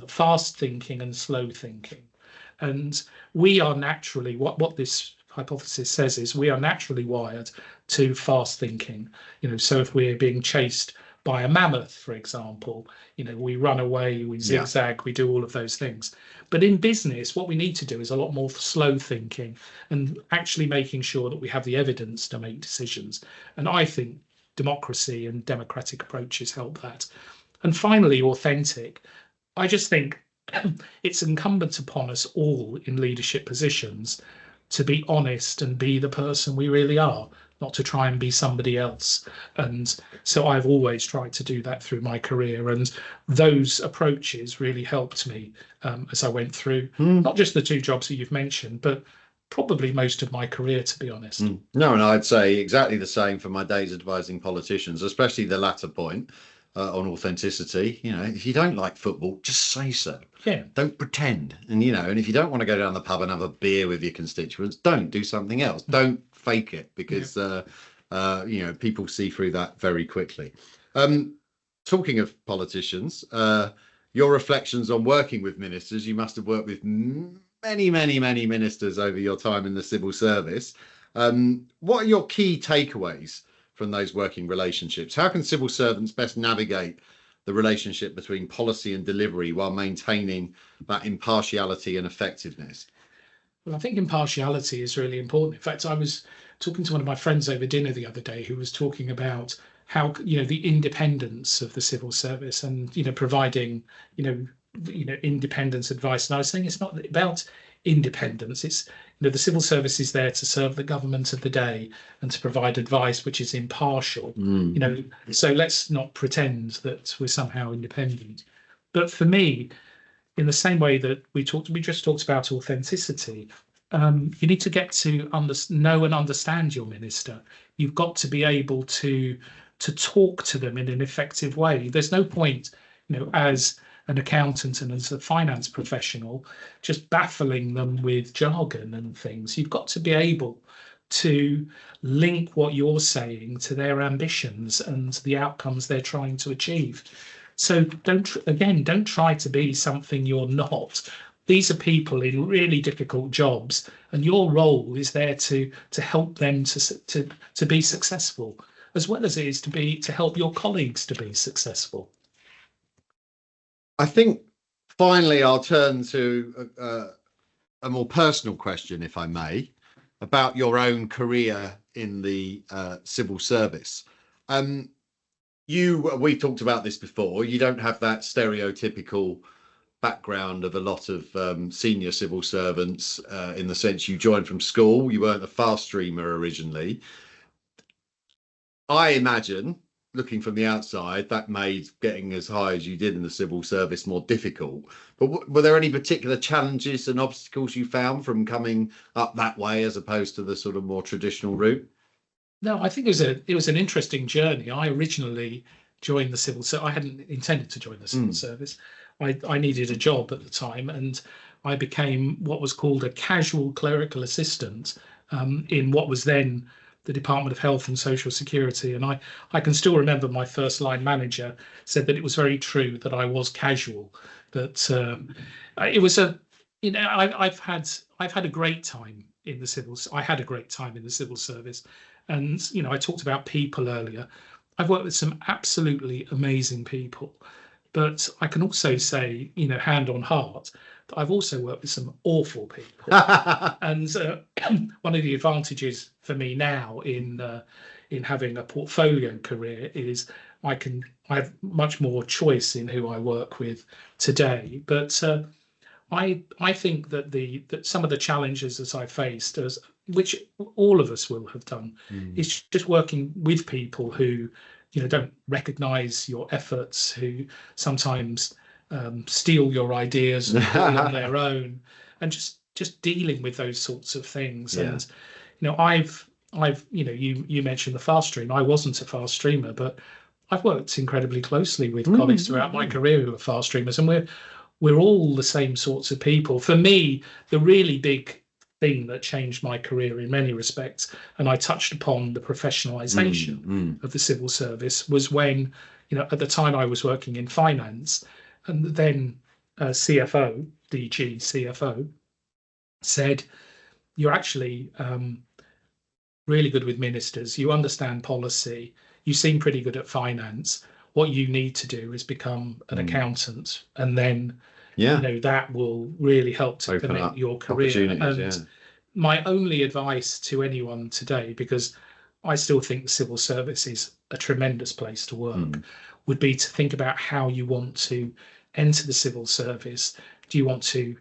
fast thinking and slow thinking. And we are naturally, what this hypothesis says is we are naturally wired to fast thinking. So if we're being chased by a mammoth, for example, we run away, we zigzag, we do all of those things. But in business, what we need to do is a lot more slow thinking and actually making sure that we have the evidence to make decisions. And I think democracy and democratic approaches help that. And finally, authentic. I just think it's incumbent upon us all in leadership positions to be honest and be the person we really are, not to try and be somebody else. And so I've always tried to do that through my career. And those approaches really helped me as I went through not just the 2 jobs that you've mentioned, but probably most of my career, to be honest. No, and I'd say exactly the same for my days advising politicians, especially the latter point on authenticity. If you don't like football, just say so. Yeah. Don't pretend. And, and if you don't want to go down the pub and have a beer with your constituents, don't do something else. Don't fake it because, people see through that very quickly. Talking of politicians, your reflections on working with ministers, you must have worked with many, many, many ministers over your time in the civil service. What are your key takeaways from those working relationships? How can civil servants best navigate the relationship between policy and delivery while maintaining that impartiality and effectiveness? Well, I think impartiality is really important. In fact, I was talking to one of my friends over dinner the other day who was talking about how, the independence of the civil service and, providing, independence advice. And I was saying it's not about independence. It's, the civil service is there to serve the government of the day and to provide advice which is impartial. So let's not pretend that we're somehow independent. But for me, in the same way that we just talked about authenticity, you need to get to know and understand your minister. You've got to be able to talk to them in an effective way. There's no point, as an accountant and as a finance professional, just baffling them with jargon and things. You've got to be able to link what you're saying to their ambitions and the outcomes they're trying to achieve. So don't try to be something you're not, these are people in really difficult jobs, and your role is there to help them to be successful, as well as it is to help your colleagues to be successful. I think finally I'll turn to a more personal question, if I may, about your own career in the civil service. We've talked about this before. You don't have that stereotypical background of a lot of senior civil servants, in the sense you joined from school. You weren't a fast streamer originally. I imagine, looking from the outside, that made getting as high as you did in the civil service more difficult. But were there any particular challenges and obstacles you found from coming up that way as opposed to the sort of more traditional route? No, I think it was an interesting journey. I originally joined the civil service. I hadn't intended to join the civil service. I needed a job at the time, and I became what was called a casual clerical assistant in what was then the Department of Health and Social Security. And I can still remember my first line manager said that it was very true that I was casual. But it was I've had a great time in the civil. I had a great time in the civil service, and I talked about people earlier. I've worked with some absolutely amazing people, but I can also say, hand on heart, that I've also worked with some awful people. And one of the advantages for me now in having a portfolio career is I have much more choice in who I work with today. But I think that some of the challenges that I faced, which all of us will have done, is just working with people who don't recognize your efforts, who sometimes steal your ideas and all on their own, and just dealing with those sorts of things. Yeah. And you mentioned the fast stream. I wasn't a fast streamer, but I've worked incredibly closely with colleagues throughout my career who are fast streamers, and we're all the same sorts of people. For me, the really big thing that changed my career in many respects, and I touched upon the professionalization of the civil service, was when, at the time I was working in finance, and then CFO, DG CFO, said, you're actually really good with ministers. You understand policy. You seem pretty good at finance. What you need to do is become an accountant, and then that will really help to connect your career. And my only advice to anyone today, because I still think the civil service is a tremendous place to work, would be to think about how you want to enter the civil service. Do you want to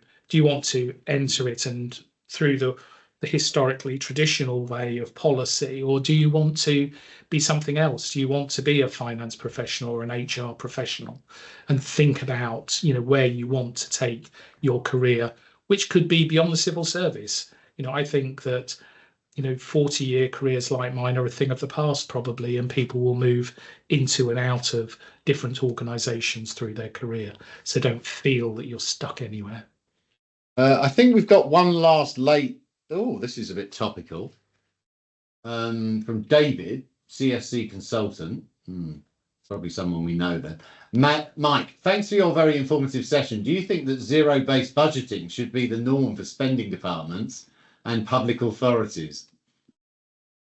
enter it and through the historically traditional way of policy, or do you want to be something else? Do you want to be a finance professional or an HR professional? And think about where you want to take your career, which could be beyond the civil service. I think that 40-year careers like mine are a thing of the past probably, and people will move into and out of different organizations through their career. So don't feel that you're stuck anywhere. I think we've got one last this is a bit topical. From David, CSC consultant. Probably someone we know then. Mike, thanks for your very informative session. Do you think that zero-based budgeting should be the norm for spending departments and public authorities?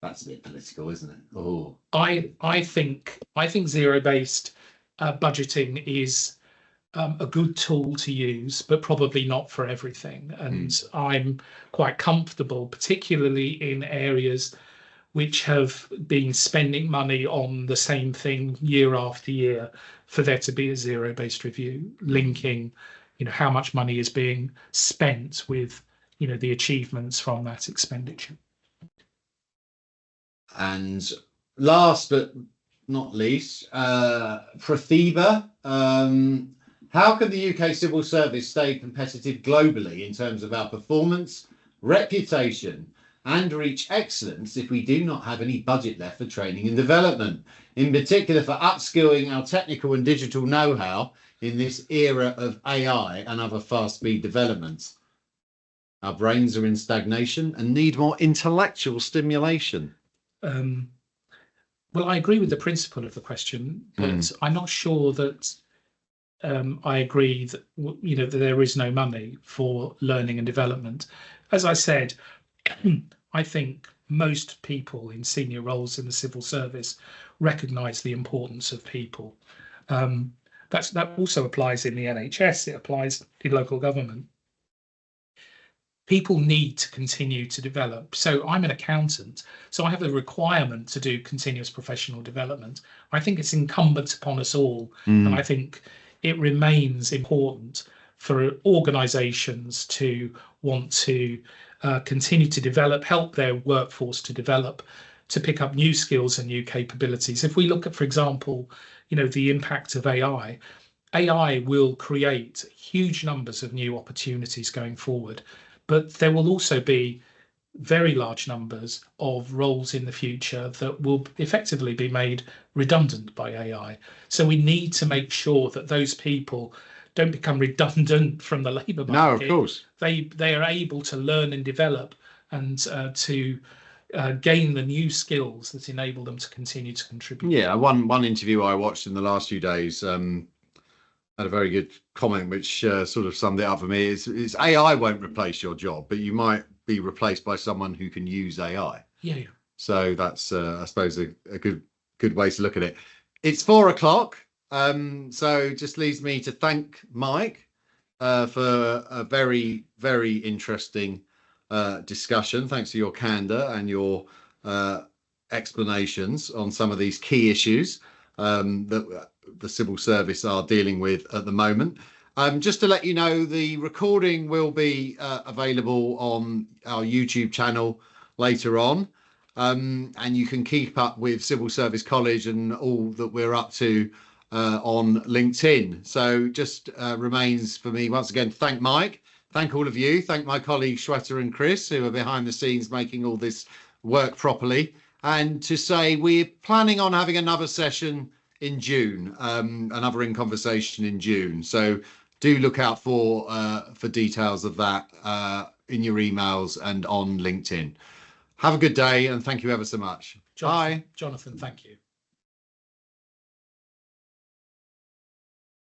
That's a bit political, isn't it? Oh, I think zero-based budgeting is a good tool to use, but probably not for everything. And I'm quite comfortable, particularly in areas which have been spending money on the same thing year after year, for there to be a zero-based review, linking, how much money is being spent with, the achievements from that expenditure. And last but not least, Prathiba, how can the UK civil service stay competitive globally in terms of our performance, reputation, and reach excellence if we do not have any budget left for training and development, in particular for upskilling our technical and digital know-how in this era of AI and other fast-speed developments? Our brains are in stagnation and need more intellectual stimulation. Well, I agree with the principle of the question, but I'm not sure that I agree that that there is no money for learning and development. As I said, I think most people in senior roles in the civil service recognise the importance of people. That also applies in the NHS. It applies in local government. People need to continue to develop. So I'm an accountant, so I have a requirement to do continuous professional development. I think it's incumbent upon us all, and I think it remains important for organisations to want to continue to develop, help their workforce to develop, to pick up new skills and new capabilities. If we look at, for example, the impact of AI, AI will create huge numbers of new opportunities going forward, but there will also be very large numbers of roles in the future that will effectively be made redundant by AI. So we need to make sure that those people don't become redundant from the labour market. No, of course. They are able to learn and develop and to gain the new skills that enable them to continue to contribute. Yeah, one interview I watched in the last few days had a very good comment which sort of summed it up for me. Is AI won't replace your job, but you might be replaced by someone who can use AI. Yeah. So that's I suppose a good way to look at it. It's 4 o'clock, so just leaves me to thank Mike for a very, very interesting discussion. Thanks for your candor and your explanations on some of these key issues that the civil service are dealing with at the moment. Just to let you know, the recording will be available on our YouTube channel later on, and you can keep up with Civil Service College and all that we're up to on LinkedIn. So just remains for me once again to thank Mike, thank all of you, thank my colleagues Shweta and Chris who are behind the scenes making all this work properly, and to say we're planning on having another session in June, another In Conversation in June. So do look out for details of that in your emails and on LinkedIn. Have a good day and thank you ever so much. Jonathan, Bye. Jonathan, thank you.